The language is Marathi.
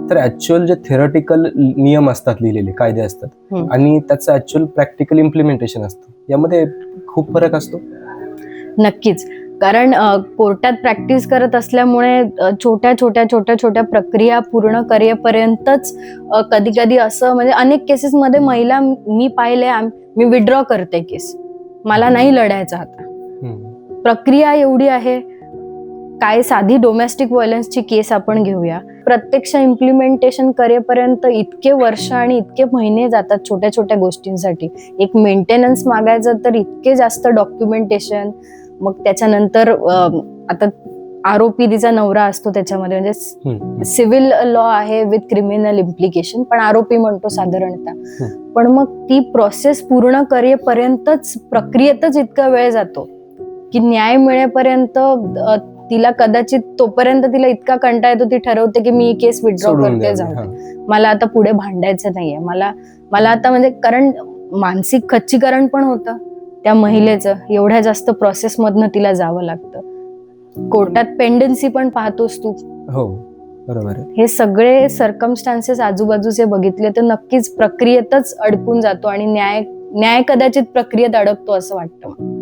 तर ऍक्च्युअल जे थेरटिकल नियम असतात, लिहिलेले कायदे असतात आणि त्याचं ऍक्च्युअल प्रॅक्टिकल इम्प्लिमेंटेशन असतं, यामध्ये खूप फरक असतो. नक्कीच. कारण कोर्टात प्रॅक्टिस करत असल्यामुळे छोट्या छोट्या छोट्या छोट्या प्रक्रिया पूर्ण करेपर्यंतच कधी कधी असं म्हणजे अनेक केसेसमध्ये महिला मी पाहिले, मी विड्रॉ करते केस, मला नाही लढायचं आता, प्रक्रिया एवढी आहे. काय साधी डोमेस्टिक व्हायलन्सची केस आपण घेऊया, प्रत्यक्ष इम्प्लिमेंटेशन करेपर्यंत इतके वर्ष आणि इतके महिने जातात छोट्या छोट्या गोष्टींसाठी. एक मेंटेनन्स मागायचं तर इतके जास्त डॉक्युमेंटेशन, मग त्याच्यानंतर आता आरोपी तिचा नवरा असतो त्याच्यामध्ये, म्हणजे सिव्हिल लॉ आहे विथ क्रिमिनल इम्प्लिकेशन, पण आरोपी म्हणतो साधारणतः. पण मग ती प्रोसेस पूर्ण करेपर्यंतच प्रक्रियेतच इतका वेळ जातो की न्याय मिळेपर्यंत तिला कदाचित तोपर्यंत तिला इतका कंटाळा येतो, ती ठरवते की मी केस विड्रॉ करते, जाऊ मला आता पुढे भांडायचं नाहीये, मला आता, म्हणजे कारण मानसिक खच्चीकरण पण होतं त्या महिलेचं, एवढ्या जास्त प्रोसेस मधनं तिला जावं लागतं. कोर्टात पेंडन्सी पण पाहतोस तू. हो बरोबर. हे सगळे सर्कमस्टान्सेस आजूबाजूचे बघितले तर नक्कीच प्रक्रियेतच अडकून जातो आणि न्याय कदाचित प्रक्रियेत अडकतो असं वाटतं.